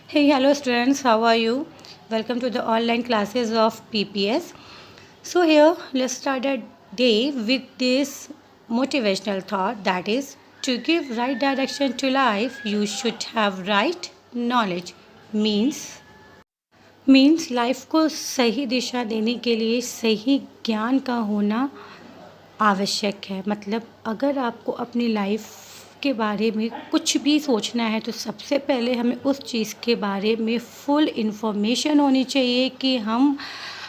Hey, hello students, how are you? Welcome to the online classes of PPS. So, here let's start a day with this motivational thought, that is, to give right direction to life, you should have right knowledge. Means life को सही दिशा देने के लिए सही ज्ञान का होना आवश्यक है। मतलब अगर आपको अपनी लाइफ के बारे में कुछ भी सोचना है तो सबसे पहले हमें उस चीज़ के बारे में फुल इन्फॉर्मेशन होनी चाहिए कि हम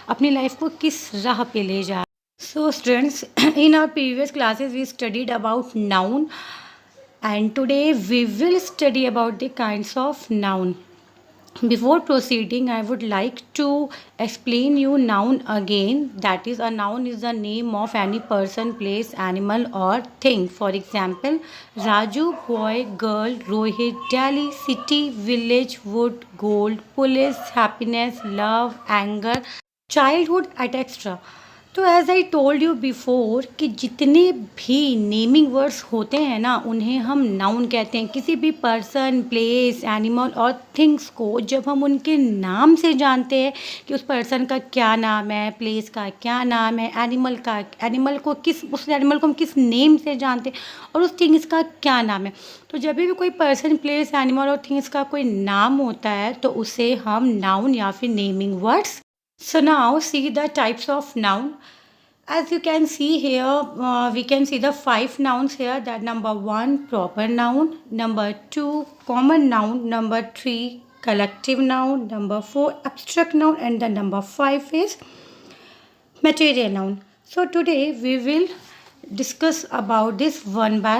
अपनी लाइफ को किस राह पे ले जा। So students, in our previous classes we studied about noun and today we will study about the kinds of noun. Before proceeding, I would like to explain you noun again. That is, a noun is the name of any person, place, animal or thing. For example, Raju, boy, girl, Rohit, Delhi, city, village, wood, gold, police, happiness, love, anger, childhood, etc. तो as I told you before कि जितने भी naming words होते हैं ना उन्हें हम noun कहते हैं। किसी भी पर्सन, प्लेस, एनिमल और थिंग्स को जब हम उनके नाम से जानते हैं कि उस पर्सन का क्या नाम है, प्लेस का क्या नाम है, एनिमल को उस एनिमल को हम किस नेम से जानते हैं और उस थिंग्स का क्या नाम है। तो जब भी कोई पर्सन, प्लेस, एनिमल और थिंग्स का कोई नाम होता है तो उसे हम नाउन या फिर naming words. So now see the types of noun. As you can see here, we can see the 5 nouns here. That number 1 proper noun, number 2 common noun, number 3 collective noun, number 4 abstract noun, and the number 5 is material noun. So today we will discuss about this one by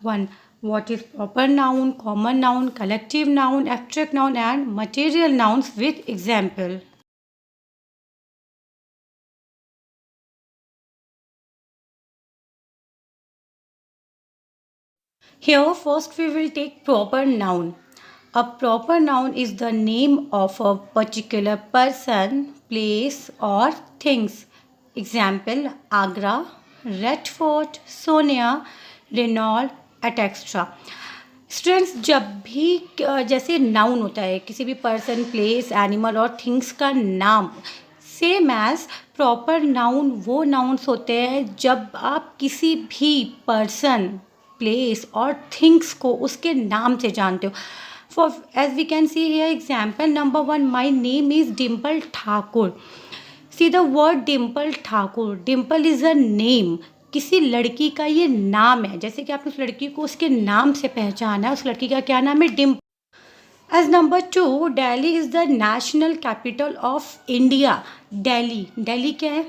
one. What is proper noun, common noun, collective noun, abstract noun, and material nouns with example. Here first we will take proper noun. A proper noun is the name of a particular person, place or things. Example, Agra, Red Fort, Sonia, Renault, etc. Students, जब भी जैसे noun होता है किसी भी person, place, animal और things का नाम, सेम एज प्रॉपर नाउन वो नाउन्स होते हैं जब आप किसी भी पर्सन, प्लेस और थिंग्स को उसके नाम से जानते हो। For as we can see here example number 1, my name is Dimple Thakur. See the word Dimple Thakur, Dimple is a name, किसी लड़की का ये नाम है। जैसे कि आपने उस लड़की को उसके नाम से पहचाना है, उस लड़की का क्या नाम है, Dimple. As number 2, Delhi is the national capital of India. Delhi क्या है,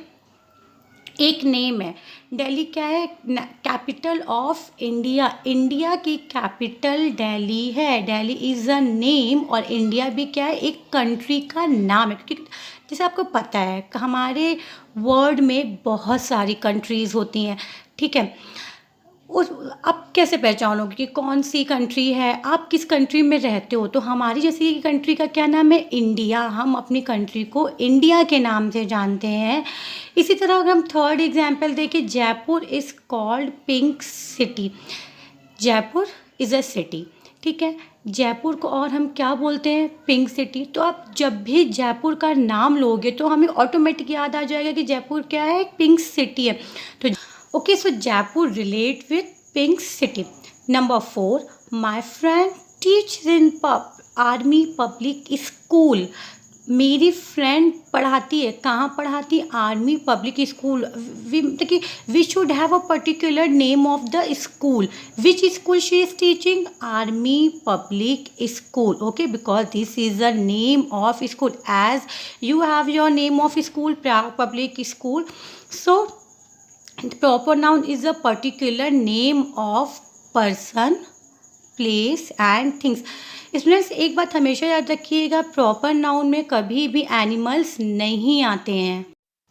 एक नेम है। दिल्ली क्या है, कैपिटल ऑफ इंडिया, इंडिया की कैपिटल दिल्ली है। दिल्ली इज़ अ नेम और इंडिया भी क्या है, एक कंट्री का नाम है। क्योंकि जैसे आपको पता है हमारे वर्ल्ड में बहुत सारी कंट्रीज़ होती हैं, ठीक है। उस आप कैसे पहचानोगे कि कौन सी कंट्री है, आप किस कंट्री में रहते हो। तो हमारी जैसी कंट्री का क्या नाम है, इंडिया। हम अपनी कंट्री को इंडिया के नाम से जानते हैं। इसी तरह अगर हम थर्ड एग्जांपल देखें, Jaipur is called pink city. Jaipur is a city, ठीक है। जयपुर को और हम क्या बोलते हैं, पिंक सिटी। तो आप जब भी जयपुर का नाम लोगे तो हमें ऑटोमेटिक याद आ जाएगा कि जयपुर क्या है, पिंक सिटी है। तो okay, so Jaipur relate with pink city. Number 4, my friend teaches in army public school. मेरी फ्रेंड पढ़ाती है, कहाँ पढ़ाती है, आर्मी पब्लिक स्कूल। देखिए, we should have a particular name of the school. Which school she is teaching, army public school. Okay, because this is the name of school, as you have your name of school, public school. So proper noun is a particular name of person, place and things. Students, एक बात हमेशा याद रखिएगा, proper noun में कभी भी animals नहीं आते हैं।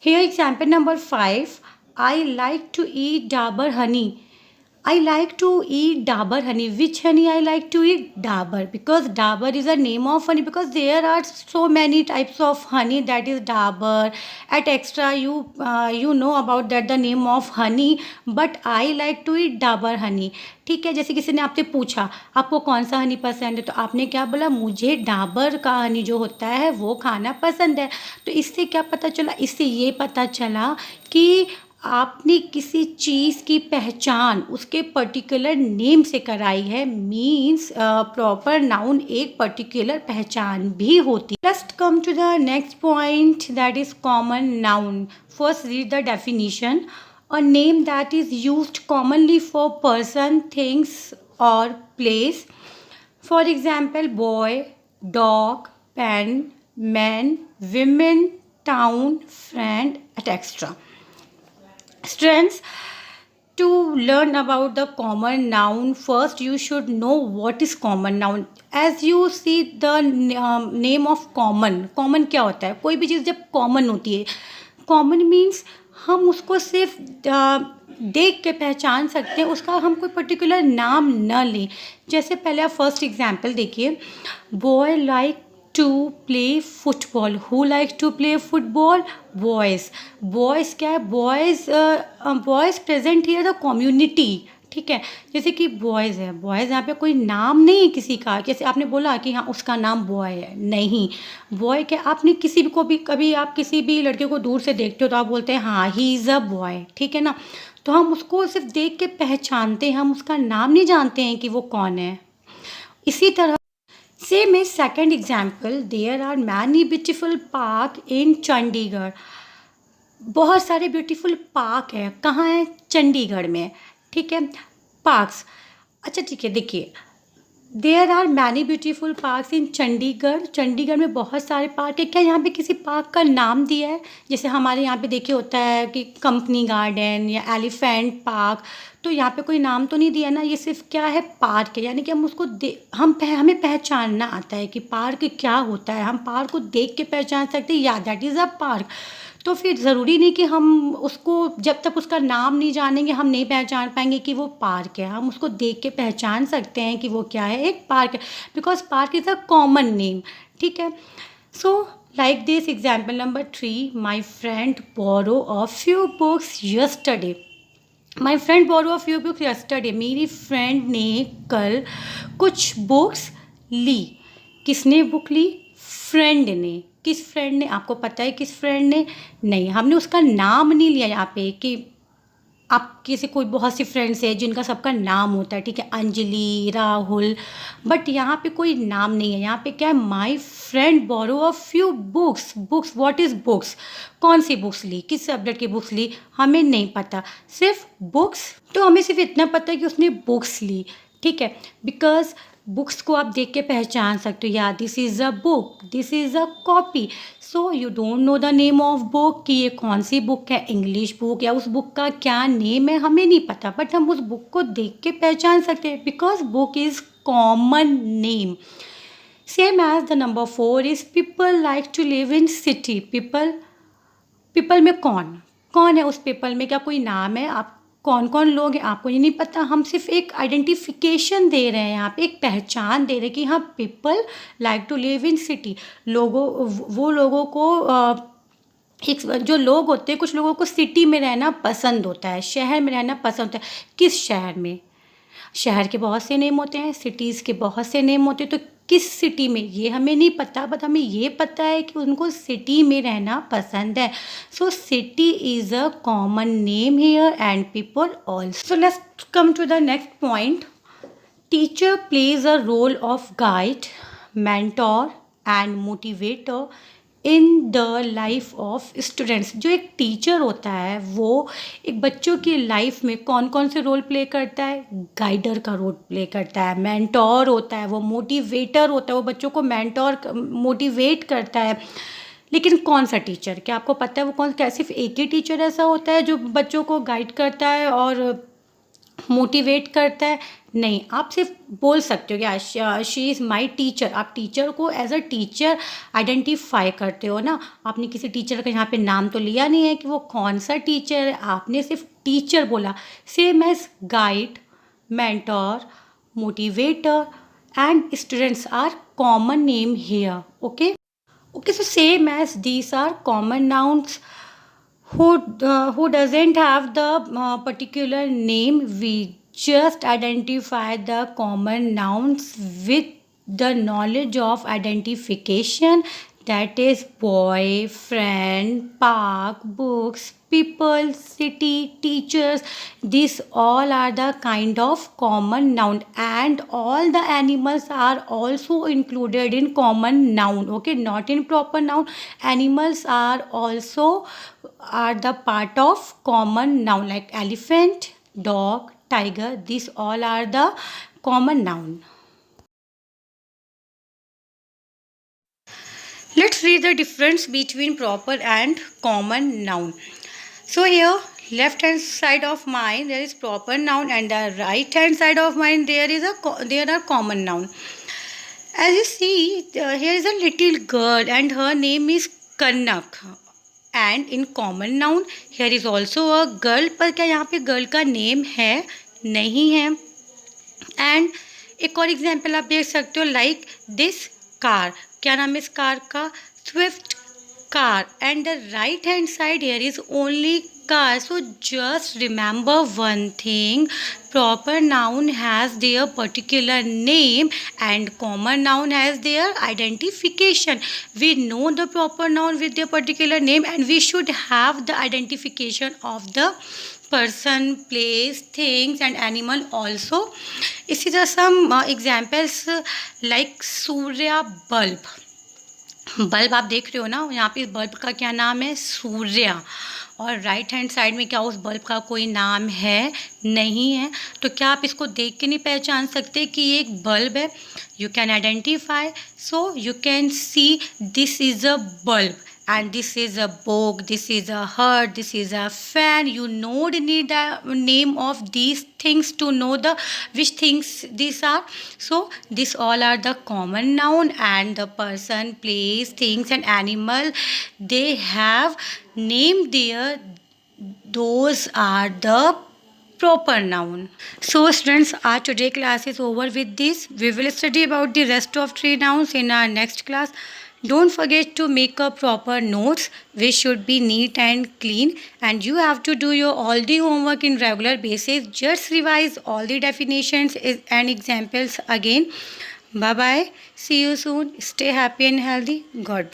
Here example number 5, I like to eat Dabur honey. I like to eat Dabur honey. Which honey I like to eat? Dabur. Because Dabur is a name of honey. Because there are so many types of honey, that is Dabur. At extra, you know about that the name of honey. But I like to eat Dabur honey. ठीक है, जैसे किसी ने आपसे पूछा आपको कौन सा हनी पसंद है, तो आपने क्या बोला, मुझे डाबर का हनी जो होता है वो खाना पसंद है। तो इससे क्या पता चला, इससे ये पता चला कि आपने किसी चीज़ की पहचान उसके पर्टिकुलर नेम से कराई है। मीन्स प्रॉपर नाउन एक पर्टिकुलर पहचान भी होती है। Let's come to the next point, that is common noun. First read the definition. A name that is used commonly for person, things or place. For example, boy, dog, pen, man, women, town, friend, etc. Strengths. To learn about the common noun, first you should know what is common noun. As you see the name of common. Common क्या होता है? कोई भी चीज़ जब common होती है, common means हम उसको सिर्फ देख के पहचान सकते हैं, उसका हम कोई पर्टिकुलर नाम न लें। जैसे पहले आप फर्स्ट एग्जांपल देखिए, boy like to play football. Who like to play football? Boys. Boys क्या है? Boys present here the community. ठीक है, जैसे कि बॉयज़ है, बॉयज़ यहाँ पे कोई नाम नहीं है किसी का। जैसे आपने बोला कि हाँ उसका नाम बॉय है, नहीं। बॉय क्या, आपने किसी को भी, कभी आप किसी भी लड़के को दूर से देखते हो तो आप बोलते हैं हाँ ही इज़ अ बॉय, ठीक है ना। तो हम उसको सिर्फ देख के पहचानते हैं, हम उसका नाम नहीं जानते हैं कि वो कौन है। इसी तरह same is second example, there are many beautiful park in Chandigarh. बहुत सारे ब्यूटीफुल पार्क है, कहाँ है? चंडीगढ़ में। ठीक है, पार्क्स। अच्छा ठीक है, देखिए, there are many beautiful parks in Chandigarh. Chandigarh में बहुत सारे पार्क है। क्या यहाँ पे किसी पार्क का नाम दिया है? जैसे हमारे यहाँ पे देखिए होता है कि कंपनी गार्डन या एलिफेंट पार्क, तो यहाँ पे कोई नाम तो नहीं दिया ना, ये सिर्फ क्या है, पार्क है। यानी कि हम उसको हमें पहचानना आता है कि पार्क क्या होता है, हम पार्क को देख के पहचान सकते हैं, या दैट इज़ अ पार्क। तो फिर ज़रूरी नहीं कि हम उसको, जब तक उसका नाम नहीं जानेंगे हम नहीं पहचान पाएंगे कि वो पार्क है। हम उसको देख के पहचान सकते हैं कि वो क्या है, एक पार्क है, because park is a common name. ठीक है, so like this example number 3, my friend borrow a few books yesterday. My friend borrow a few books yesterday. मेरी फ्रेंड ने कल कुछ बुक्स ली। किसने बुक ली? फ्रेंड ने। किस फ्रेंड ने? आपको पता है किस फ्रेंड ने? नहीं, हमने उसका नाम नहीं लिया यहाँ पे कि आप किसी, कोई बहुत सी फ्रेंड्स है जिनका सबका नाम होता है, ठीक है, अंजलि, राहुल, बट यहाँ पे कोई नाम नहीं है। यहाँ पे क्या है? My friend borrow a few books. Books, what is books? कौन सी बुक्स ली, किस सब्जेक्ट की बुक्स ली, हमें नहीं पता, सिर्फ बुक्स। तो हमें सिर्फ इतना पता है कि उसने बुक्स ली, ठीक है, बिकॉज बुक्स को आप देख के पहचान सकते हो, या this is a book, this is a copy. So you don't know the name of book, कि ये कौन सी बुक है, इंग्लिश बुक या उस बुक का क्या नेम है, हमें नहीं पता, बट हम उस बुक को देख के पहचान सकते हैं, because book is common name. Same as the number 4 is people like to live in city. People, people में कौन कौन है? उस पीपल में क्या कोई नाम है? आप कौन कौन लोग हैं आपको ये नहीं पता, हम सिर्फ एक आइडेंटिफिकेशन दे रहे हैं, यहाँ पे एक पहचान दे रहे हैं कि हाँ people like to live in city. लोगों, वो लोगों को एक जो लोग होते हैं, कुछ लोगों को सिटी में रहना पसंद होता है, शहर में रहना पसंद होता है। किस शहर में? शहर के बहुत से नेम होते हैं, सिटीज़ के बहुत से नेम होते हैं, तो किस सिटी में ये हमें नहीं पता, बट हमें ये पता है कि उनको सिटी में रहना पसंद है। So city is a common name here and people also. So let's come to the next point. Teacher plays a role of guide, mentor and motivator in the life of students. जो एक teacher होता है वो एक बच्चों की life में कौन कौन से रोल प्ले करता है? गाइडर का रोल प्ले करता है। मेंटोर होता है, वो मोटिवेटर होता है, वो बच्चों को मेंटोर मोटिवेट करता है। लेकिन कौन सा टीचर? क्या आपको पता है वो कौन? क्या सिर्फ एक ही टीचर ऐसा होता है जो बच्चों को गाइड करता है और मोटिवेट करता है? नहीं, आप सिर्फ बोल सकते हो कि शी इज़ माई टीचर। आप टीचर को एज अ टीचर आइडेंटिफाई करते हो ना। आपने किसी टीचर का यहाँ पे नाम तो लिया नहीं है कि वो कौन सा टीचर है, आपने सिर्फ टीचर बोला। Same as guide, mentor, motivator, and students are common name here. Okay. Okay, so same as these are common nouns who doesn't have the particular name, we just identify the common nouns with the knowledge of identification, that is boy, friend, park, books, people, city, teachers. These all are the kind of common noun, and all the animals are also included in common noun. Okay, not in proper noun. Animals are also are the part of common noun, like elephant, dog, tiger. These all are the common noun. Let's read the difference between proper and common noun. So here, left hand side of mine there is proper noun, and the right hand side of mine there are common noun. As you see, here is a little girl and her name is Kanak. And in common noun here is also a girl, पर क्या यहाँ पे girl का name है? नहीं है. And एक और एग्जाम्पल आप देख सकते हो, लाइक दिस कार. क्या नाम है इस कार का? Swift car. And the right hand side here is only car. So just remember one thing, proper noun has their particular name and common noun has their identification. We know the proper noun with their particular name, and we should have the identification of the person, place, things and animal also. इसी तरह some examples like Surya bulb. Bulb आप देख रहे हो ना, यहाँ पे इस बल्ब का क्या नाम है? सूर्या. और राइट हैंड साइड में क्या उस बल्ब का कोई नाम है? नहीं है. तो क्या आप इसको देख के नहीं पहचान सकते कि ये एक बल्ब है? You can identify. So you can see this is a bulb, and this is a book, this is a hut, this is a fan. You know the name of these things to know the which things these are. So this all are the common noun, and the person, place, things and animal they have named there, those are the proper noun. So students, our today class is over with this. We will study about the rest of three nouns in our next class. Don't forget to make a proper notes, which should be neat and clean, and you have to do your all the homework in regular basis. Just revise all the definitions and examples again. Bye bye. See you soon. Stay happy and healthy. God bless.